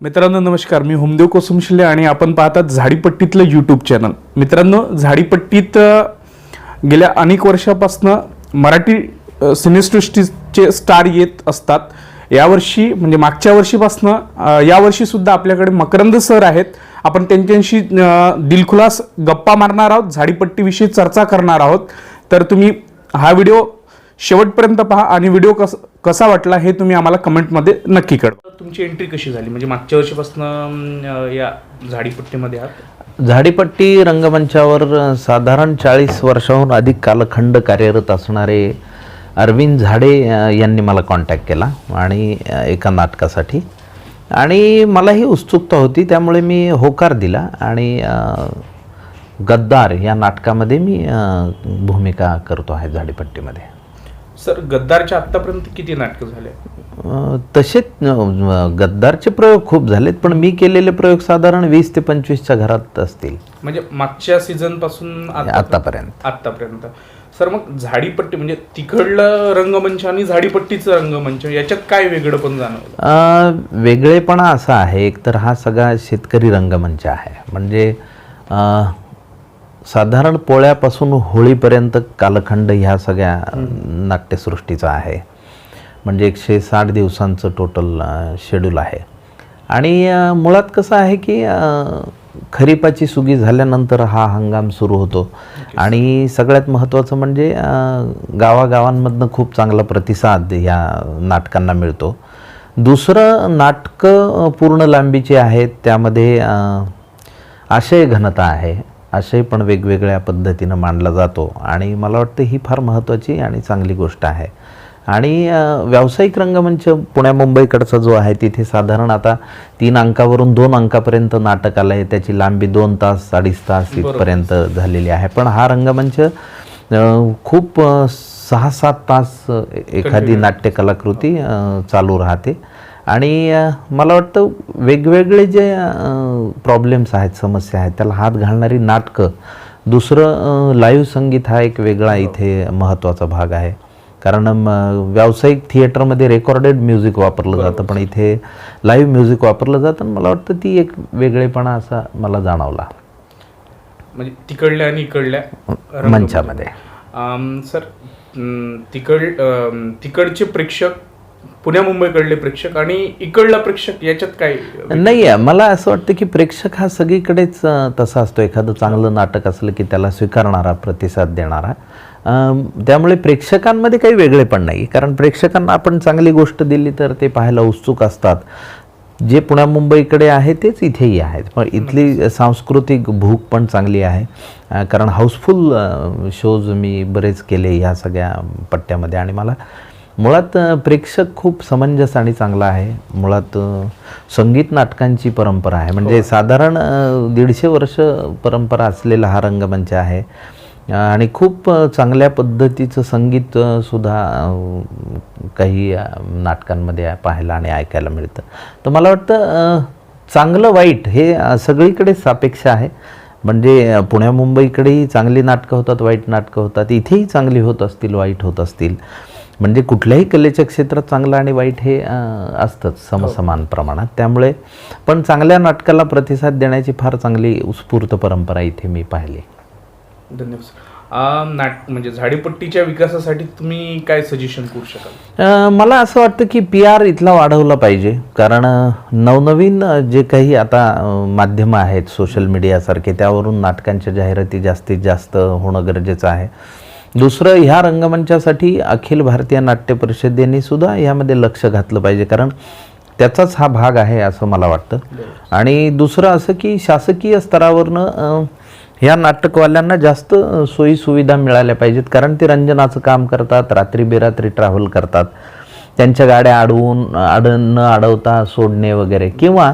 मित्रांनो नमस्कार, मी होमदेव कोसुमशिले आणि आपण पाहतात झाडीपट्टीतलं यूट्यूब चॅनल. मित्रांनो, झाडीपट्टीत गेल्या अनेक वर्षापासून मराठी सिनेसृष्टीचे स्टार येत असतात. यावर्षी म्हणजे मागच्या वर्षीपासून यावर्षी सुद्धा आपल्याकडे मकरंद सर आहेत. आपण त्यांच्याशी दिलखुलास गप्पा मारणार आहोत, झाडीपट्टीविषयी चर्चा करणार आहोत. तर तुम्ही हा व्हिडिओ शेवटपर्यंत पहा आणि व्हिडिओ कसा वाटला हे तुम्ही आम्हाला कमेंटमध्ये नक्की कळवा. तुमची एंट्री कशी झाली, म्हणजे मागच्या वर्षीपासून या झाडीपट्टीमध्ये आहात? झाडीपट्टी रंगमंचावर साधारण 40 वर्षाहून अधिक कालखंड कार्यरत असणारे अरविंद झाडे यांनी मला कॉन्टॅक्ट केला आणि एका नाटकासाठी, आणि मलाही उत्सुकता होती, त्यामुळे मी होकार दिला आणि गद्दार या नाटकामध्ये मी भूमिका करतो आहे झाडीपट्टीमध्ये. सर, गद्दारच्या आत्तापर्यंत किती नाटकं झाले? तसे गद्दारचे प्रयोग खूप झालेत, पण मी केलेले प्रयोग साधारण 20 ते 25च्या घरात असतील, म्हणजे मागच्या सीझन पासून आतापर्यंत. सर, मग झाडीपट्टी म्हणजे तिकडलं रंगमंच आणि झाडीपट्टीचं रंगमंच याच्यात काय वेगळं पण जाणवलं? वेगळेपणा असा आहे, एक तर हा सगळा शेतकरी रंगमंच आहे, म्हणजे साधारण पोळ्यापासून होळीपर्यंत कालखंड ह्या सगळ्या नाट्यसृष्टीचा आहे. म्हणजे 160 दिवसांचं टोटल शेड्यूल आहे. आणि मुळात कसं आहे की खरीपाची सुगी झाल्यानंतर हा हंगाम सुरू होतो आणि सगळ्यात महत्त्वाचं म्हणजे गावागावांमधनं खूप चांगला प्रतिसाद या नाटकांना मिळतो. दुसरं, नाटकं पूर्ण लांबीची आहेत, त्यामध्ये आशय घनता आहे, आशय पण वेगवेगळ्या पद्धतीनं मांडला जातो आणि मला वाटतं ही फार महत्त्वाची आणि चांगली गोष्ट आहे. आणि व्यावसायिक रंगमंच पुण्या मुंबईकडचा जो आहे तिथे साधारण आता 3 अंकावरून 2 अंकापर्यंत नाटक आलं आहे, त्याची लांबी 2 तास 2.5 तास इथपर्यंत झालेली आहे. पण हा रंगमंच खूप 6-7 तास एखादी नाट्यकलाकृती चालू राहते. आणि मला वाटतं वेगवेगळे जे प्रॉब्लेम्स आहेत, समस्या आहेत, त्याला हात घालणारी नाटकं. दुसरं, लाईव्ह संगीत हा एक वेगळा इथे महत्त्वाचा भाग आहे, कारण व्यावसायिक थिएटरमध्ये रेकॉर्डेड म्युझिक वापरलं जातं, पण इथे लाईव्ह म्युझिक वापरलं जातं. मला वाटतं ती एक वेगळेपणा असा मला जाणवला म्हणजे तिकडल्या आणि इकडल्या मंचामध्ये. सर, तिकडचे प्रेक्षक, पुण्या मुंबईकडले प्रेक्षक आणि इकडला प्रेक्षक याच्यात काय नाही आहे. मला असं वाटतं की प्रेक्षक हा सगळीकडेच तसा असतो. एखादं चांगलं नाटक असलं की त्याला स्वीकारणारा, प्रतिसाद देणारा. त्यामुळे प्रेक्षकांमध्ये काही वेगळेपण नाही, कारण प्रेक्षकांना आपण चांगली गोष्ट दिली तर ते पाहायला उत्सुक असतात. जे पुण्या मुंबईकडे आहे तेच इथेही आहेत, पण इथली सांस्कृतिक भूक पण चांगली आहे, कारण हाऊसफुल शोज मी बरेच केले ह्या सगळ्या पट्ट्यामध्ये. आणि मला मुळात प्रेक्षक खूप समंजस आणि चांगला आहे. मुळात संगीत नाटकांची परंपरा आहे, म्हणजे साधारण 150 वर्ष परंपरा असलेला हा रंगमंच आहे आणि खूप चांगल्या पद्धतीचं संगीत सुद्धा काही नाटकांमध्ये पाहायला आणि ऐकायला मिळतं. तर मला वाटतं चांगलं वाईट हे सगळीकडे सापेक्ष आहे. म्हणजे पुण्या मुंबईकडेही चांगली नाटकं होतात, वाईट नाटकं होतात, इथेही चांगली होत असतील, वाईट होत असतील. म्हणजे कुठल्याही कलेच्या क्षेत्रात चांगलं आणि वाईट हे असतंच समसमान प्रमाणात. त्यामुळे पण चांगल्या नाटकाला प्रतिसाद देण्याची फार चांगली उत्स्फूर्त परंपरा इथे मी पाहिली. धन्यवाद. म्हणजे झाडीपट्टीच्या विकासासाठी तुम्ही काय सजेशन करू शकाल? मला असं वाटतं की PR इथला वाढवला पाहिजे, कारण नवनवीन जे काही आता माध्यमं आहेत, सोशल मीडियासारखे, त्यावरून नाटकांच्या जाहिराती जास्तीत जास्त होणं गरजेचं आहे. दुसरं, ह्या रंगमंचासाठी अखिल भारतीय नाट्य परिषदेने सुद्धा ह्यामध्ये लक्ष घातलं पाहिजे, कारण त्याचाच हा भाग आहे असं मला वाटतं. आणि दुसरं असं की शासकीय स्तरावरनं ह्या नाटकवाल्यांना जास्त सोयीसुविधा मिळाल्या पाहिजेत, कारण ते रंजनाचं काम करतात, रात्री बेरात्री ट्रॅव्हल करतात, त्यांच्या गाड्या न अडवता सोडणे वगैरे, किंवा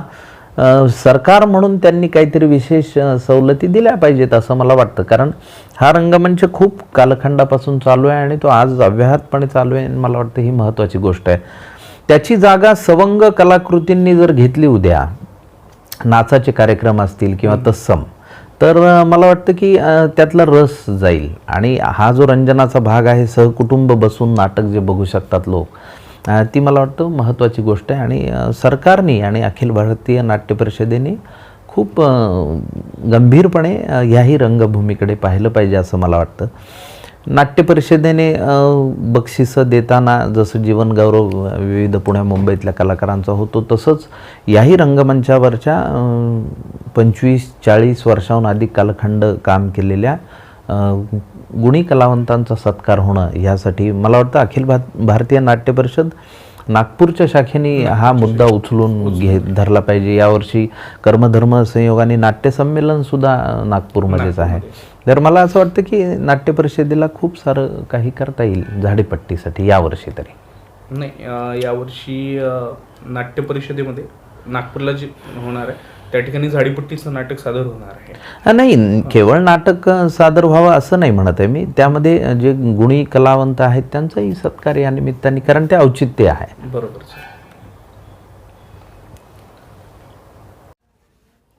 सरकार म्हणून त्यांनी काहीतरी विशेष सवलती दिल्या पाहिजेत असं मला वाटतं. कारण हा रंगमंच खूप कालखंडापासून चालू आहे आणि तो आज अव्याहतपणे चालू आहे. मला वाटतं ही महत्त्वाची गोष्ट आहे. त्याची जागा सवंग कलाकृतींनी जर घेतली, उद्या नाचाचे कार्यक्रम असतील किंवा तत्सम, तर मला वाटतं की त्यातला रस जाईल. आणि हा जो रंजनाचा भाग आहे, सहकुटुंब बसून नाटक जे बघू शकतात लोक, ती मला वाटतं महत्त्वाची गोष्ट आहे. आणि सरकारने आणि अखिल भारतीय नाट्य परिषदेने खूप गंभीरपणे ह्याही रंगभूमीकडे पाहिलं पाहिजे असं मला वाटतं. नाट्य परिषदेने बक्षिसं देताना जसं जीवनगौरव विविध पुण्या मुंबईतल्या कलाकारांचा होतो, तसंच याही रंगमंचावरच्या 25-40 वर्षाहून अधिक कालखंड काम केलेल्या गुणी कलावंतांचा सत्कार होणं, ह्यासाठी मला वाटतं अखिल भारतीय नाट्य परिषद नागपूरच्या शाखेने हा मुद्दा उचलून धरला पाहिजे. यावर्षी कर्मधर्म संयोगाने नाट्य संमेलनसुद्धा नागपूरमध्येच आहे. तर मला असं वाटतं की नाट्य परिषदेला खूप सारं काही करता येईल झाडीपट्टीसाठी यावर्षी तरी. नाही, यावर्षी नाट्य परिषदेमध्ये नागपूरला जे होणार आहे त्या ठिकाणी झाडीपट्टीचं नाटक सादर होणार आहे. नाही, केवळ नाटक सादर व्हावं असं नाही म्हणत आहे मी. त्यामध्ये जे गुणी कलावंत आहेत त्यांचाही सत्कार या निमित्ताने, कारण ते औचित्य आहे. बरोबर सर.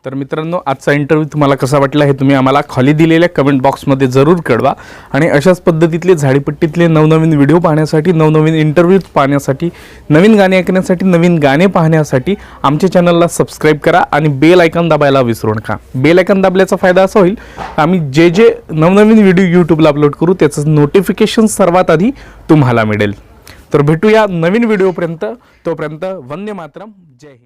तर मित्रांनो, आजचा इंटरव्ह्यू तुम्हाला कसा वाटला हे तुम्ही आम्हाला खाली दिलेल्या कमेंट बॉक्समध्ये जरूर कळवा. आणि अशाच पद्धतीतले झाडीपट्टीतले नवनवीन व्हिडिओ पाहण्यासाठी, नवनवीन इंटरव्ह्यूज पाहण्यासाठी, नवीन गाणे ऐकण्यासाठी, नवीन गाणे पाहण्यासाठी आमच्या चॅनलला सबस्क्राईब करा आणि बेल आयकॉन दाबायला विसरू नका. बेल आयकॉन दाबल्याचा फायदा असा होईल, आम्ही जे जे नवनवीन व्हिडिओ यूट्यूबला अपलोड करू त्याचं नोटिफिकेशन सर्वात आधी तुम्हाला मिळेल. तर भेटूया नवीन व्हिडिओपर्यंत. तोपर्यंत वंदे मातरम. जय हिंद.